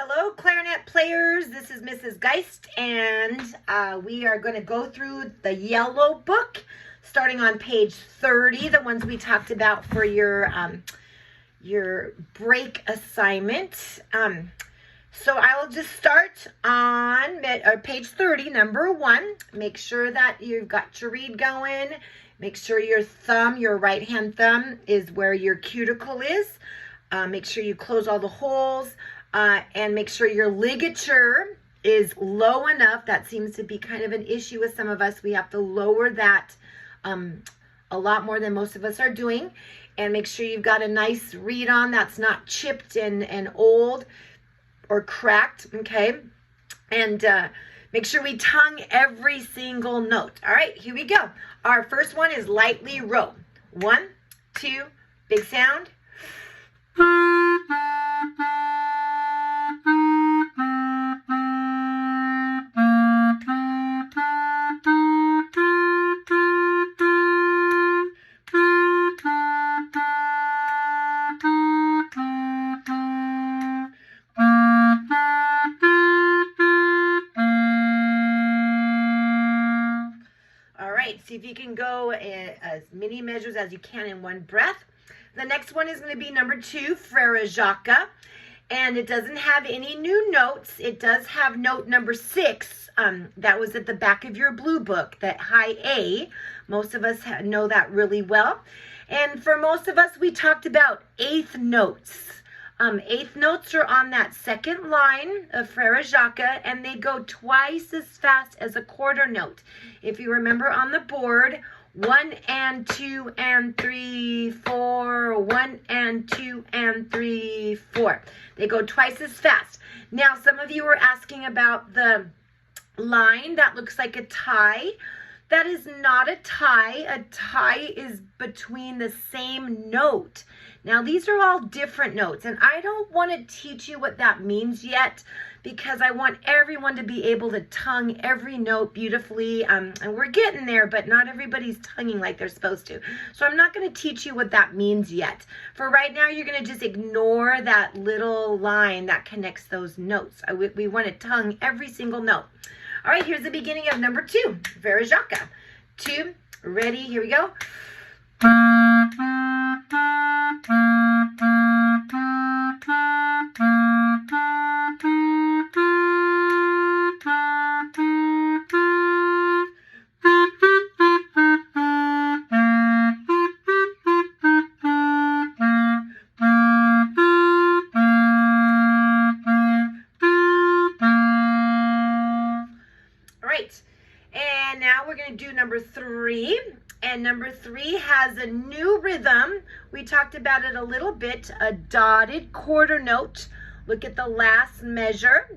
Hello, clarinet players. This is Mrs. Geist, and we are going to go through the yellow book, starting on page 30, the ones we talked about for your break assignment. So I will just start on page 30, number 1. Make sure that you've got your reed going. Make sure your thumb, your right-hand thumb, is where your cuticle is. Make sure you close all the holes. And make sure your ligature is low enough. That seems to be kind of an issue with some of us. We have to lower that a lot more than most of us are doing. And make sure you've got a nice reed on that's not chipped and old or cracked, okay? And make sure we tongue every single note. All right, here we go. Our first one is lightly row. 1, 2, big sound. See if you can go as many measures as you can in one breath. The next one is going to be number 2, Frere Jacques, and it doesn't have any new notes. It does have note number 6. That was at the back of your blue book, that high A. Most of us know that really well. And for most of us, we talked about eighth notes. Eighth notes are on that second line of Frere Jacques, and they go twice as fast as a quarter note. If you remember on the board, 1 and 2 and 3, 4, 1 and 2 and 3, 4. They go twice as fast. Now, some of you were asking about the line that looks like a tie. That is not a tie. A tie is between the same note. Now, these are all different notes, and I don't want to teach you what that means yet because I want everyone to be able to tongue every note beautifully, and we're getting there, but not everybody's tonguing like they're supposed to. So I'm not going to teach you what that means yet. For right now, you're going to just ignore that little line that connects those notes. We want to tongue every single note. All right, here's the beginning of number 2, Frere Jacques. 2, ready, here we go. And now we're going to do number 3. And number 3 has a new rhythm. We talked about it a little bit, a dotted quarter note. Look at the last measure.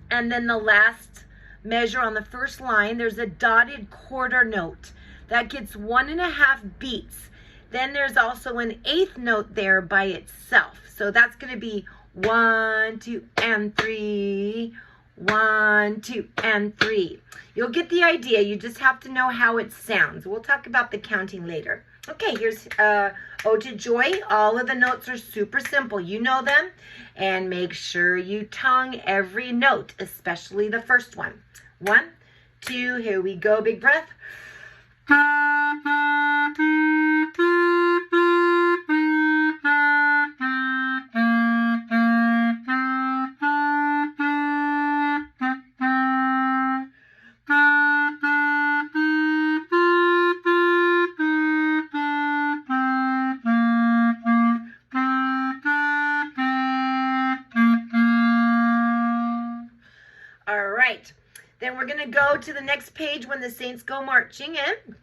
And then the last measure on the first line, there's a dotted quarter note. That gets 1.5 beats. Then there's also an eighth note there by itself. So that's going to be 1, 2, and 3. 1, 2, and 3. You'll get the idea. You just have to know how it sounds. We'll talk about the counting later. Okay, here's Ode to Joy. All of the notes are super simple. You know them. And make sure you tongue every note, especially the first one. 1, 2, here we go. Big breath. Then we're going to go to the next page when the saints go marching in.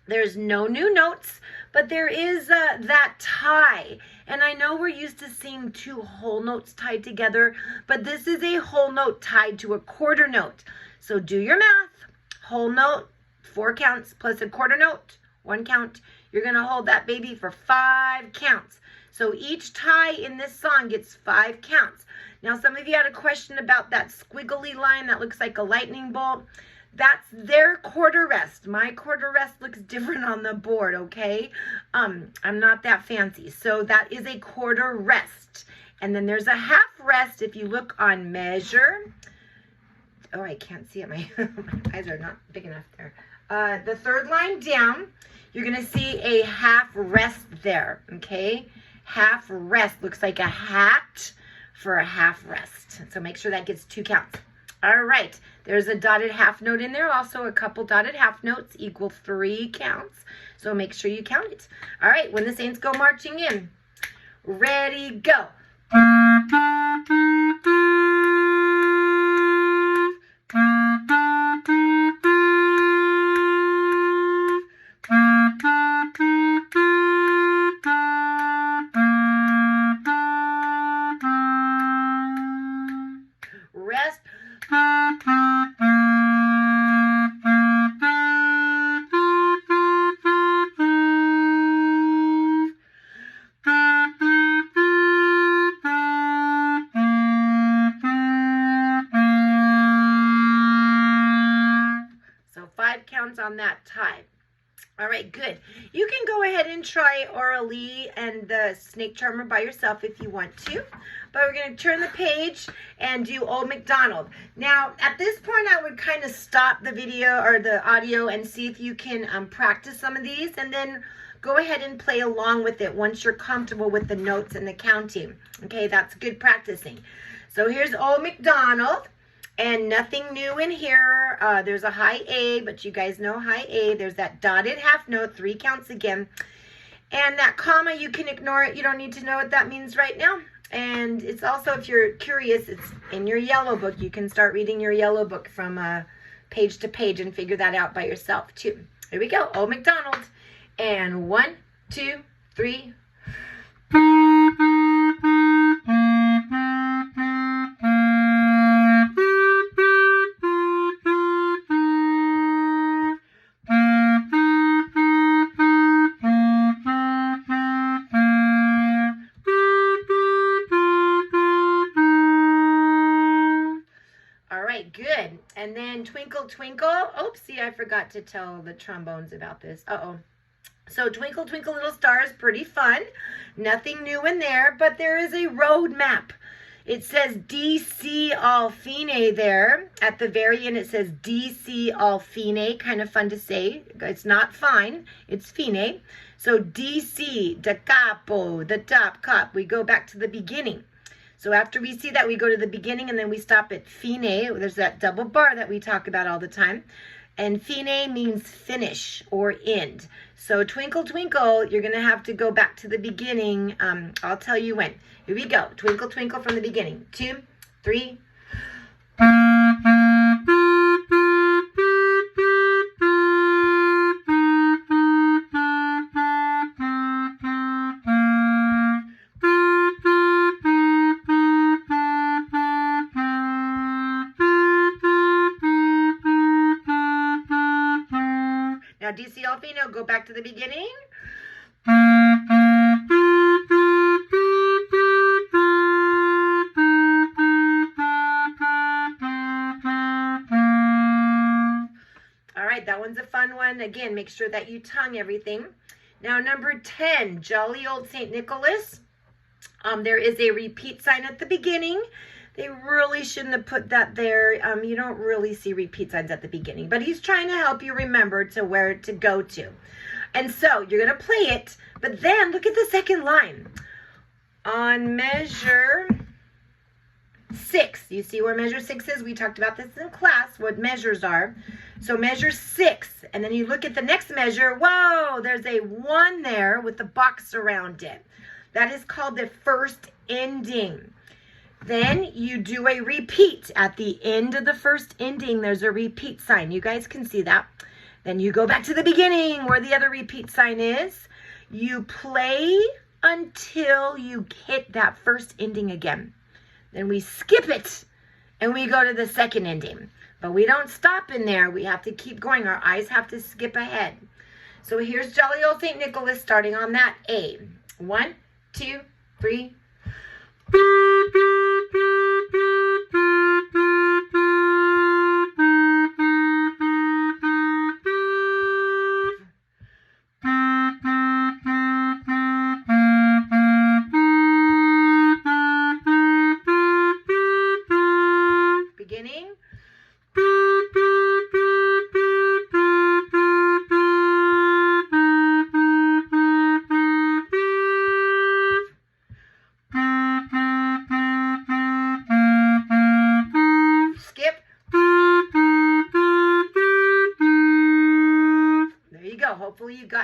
There's no new notes, but there is that tie. And I know we're used to seeing 2 whole notes tied together, but this is a whole note tied to a quarter note. So do your math. Whole note, 4 counts, plus a quarter note, 1 count. You're going to hold that baby for 5 counts. So each tie in this song gets 5 counts. Now, some of you had a question about that squiggly line that looks like a lightning bolt. That's their quarter rest. My quarter rest looks different on the board, okay? I'm not that fancy. So that is a quarter rest. And then there's a half rest if you look on measure. Oh, I can't see it. My eyes are not big enough there. The third line down, you're going to see a half rest there, okay? Half rest looks like a hat for a half rest. So make sure that gets 2 counts. All right, there's a dotted half note in there. Also, a couple dotted half notes equal 3 counts. So make sure you count it. All right, when the Saints go marching in. Ready, go. Rest. So 5 counts on that time. All right, good. You can go ahead and try Orally and the Snake Charmer by yourself if you want to. But we're going to turn the page and do Old Macdonald. Now, at this point, I would kind of stop the video or the audio and see if you can practice some of these. And then go ahead and play along with it once you're comfortable with the notes and the counting. Okay, that's good practicing. So here's Old Macdonald. And nothing new in here. There's a high A, but you guys know high A. There's that dotted half note, 3 counts again. And that comma, you can ignore it. You don't need to know what that means right now. And it's also, if you're curious, it's in your yellow book. You can start reading your yellow book from page to page and figure that out by yourself too. Here we go, Old Macdonald. And 1, 2, 3. Good. And then Twinkle Twinkle. Oopsie, I forgot to tell the trombones about this. Uh-oh. So Twinkle Twinkle Little Stars, pretty fun. Nothing new in there, but there is a road map. It says DC all fine there. At the very end, it says DC all fine. Kind of fun to say. It's not fine. It's fine. So DC, da capo, the top cop. We go back to the beginning. So after we see that, we go to the beginning and then we stop at fine. There's that double bar that we talk about all the time. And fine means finish or end. So Twinkle Twinkle, you're going to have to go back to the beginning. I'll tell you when. Here we go. Twinkle Twinkle from the beginning. 2, 3. Now, DC Alfino, go back to the beginning. All right, that one's a fun one. Again, make sure that you tongue everything. Now, number 10, Jolly Old St. Nicholas. There is a repeat sign at the beginning. They really shouldn't have put that there. You don't really see repeat signs at the beginning, but he's trying to help you remember to where to go to. And so you're going to play it, but then look at the second line. On measure 6, you see where measure 6 is? We talked about this in class, what measures are. So measure 6, and then you look at the next measure. Whoa, there's a 1 there with a box around it. That is called the first ending. Then you do a repeat. At the end of the first ending, there's a repeat sign. You guys can see that. Then you go back to the beginning where the other repeat sign is. You play until you hit that first ending again. Then we skip it and we go to the second ending. But we don't stop in there. We have to keep going. Our eyes have to skip ahead. So here's Jolly Old St. Nicholas starting on that A. 1, 2, 3.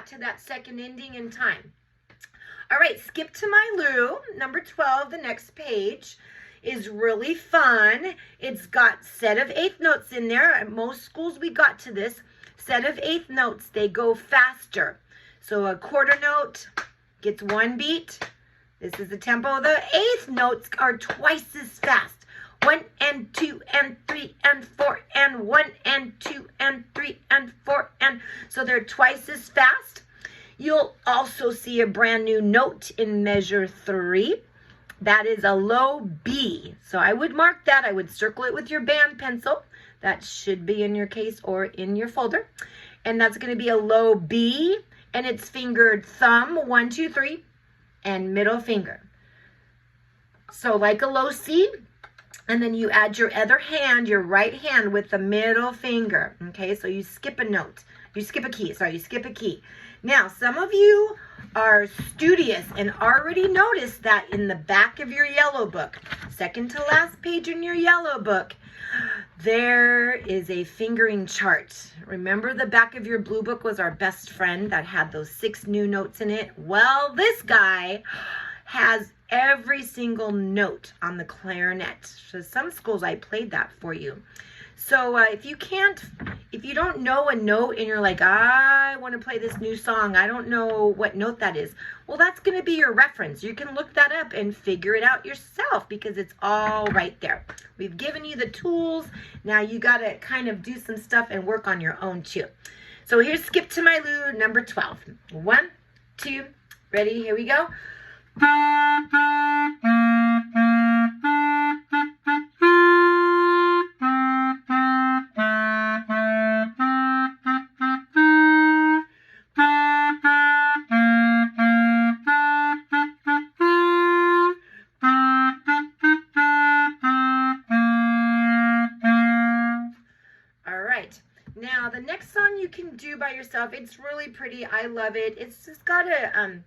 got to that second ending in time. All right, Skip to My Lou, number 12, the next page, is really fun. It's got set of eighth notes in there. At most schools we got to this. Set of eighth notes, they go faster. So a quarter note gets one beat. This is the tempo. The eighth notes are twice as fast. 1 and 2 and 3 and 4 and 1 and 2 and 3 and 4 and so they're twice as fast. You'll also see a brand new note in measure 3. That is a low B. So I would mark that. I would circle it with your band pencil. That should be in your case or in your folder. And that's going to be a low B. And it's fingered thumb, 1, 2, 3, and middle finger. So like a low C. And then you add your other hand, your right hand, with the middle finger. Okay, so you skip a note. You skip a key. Sorry, you skip a key. Now, some of you are studious and already noticed that in the back of your yellow book, second to last page in your yellow book, there is a fingering chart. Remember the back of your blue book was our best friend that had those 6 new notes in it? Well, this guy has every single note on the clarinet. So some schools I played that for you. So if you don't know a note and you're like, I want to play this new song, I don't know what note that is. Well, that's going to be your reference. You can look that up and figure it out yourself because it's all right there. We've given you the tools. Now you got to kind of do some stuff and work on your own too. So here's Skip to My Lou, number 12. 1, 2, ready? Here we go. Now, the next song you can do by yourself. It's really pretty. I love it. It's just got a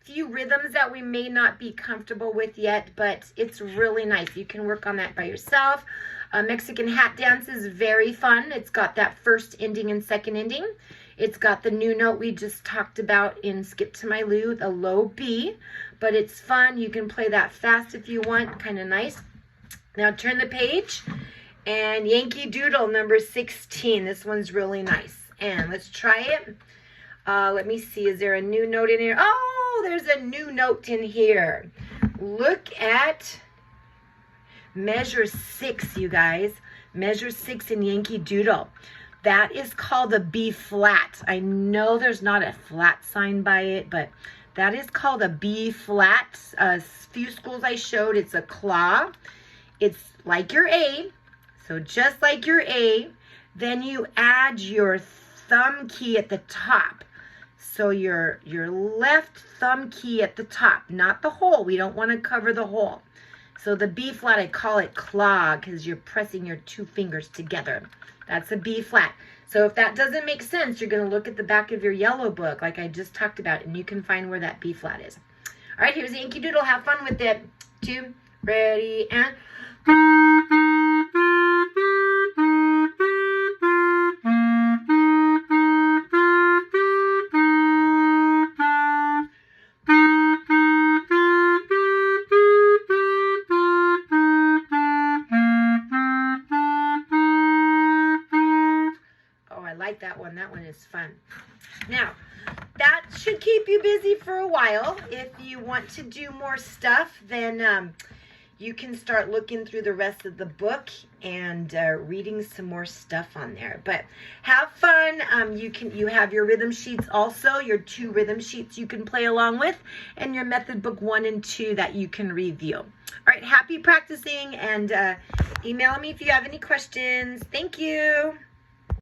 few rhythms that we may not be comfortable with yet, but it's really nice. You can work on that by yourself. Mexican Hat Dance is very fun. It's got that first ending and second ending. It's got the new note we just talked about in Skip to My Lou, the low B, but it's fun. You can play that fast if you want. Kind of nice. Now turn the page. And Yankee Doodle, number 16. This one's really nice. And let's try it. Let me see. Is there a new note in here? Oh, there's a new note in here. Look at measure 6, you guys. Measure 6 in Yankee Doodle. That is called a B flat. I know there's not a flat sign by it, but that is called a B flat. A few schools I showed, it's a claw. It's like your A. So just like your A, then you add your thumb key at the top. So your left thumb key at the top, not the hole. We don't want to cover the hole. So the B flat, I call it claw because you're pressing your 2 fingers together. That's a B flat. So if that doesn't make sense, you're going to look at the back of your yellow book like I just talked about, and you can find where that B flat is. All right, here's Yankee Doodle. Have fun with it. 2, ready, and... That one. That one is fun. Now, that should keep you busy for a while. If you want to do more stuff, then you can start looking through the rest of the book and reading some more stuff on there. But have fun. You have your rhythm sheets also, your 2 rhythm sheets you can play along with, and your method book 1 and 2 that you can review. All right, happy practicing, and email me if you have any questions. Thank you.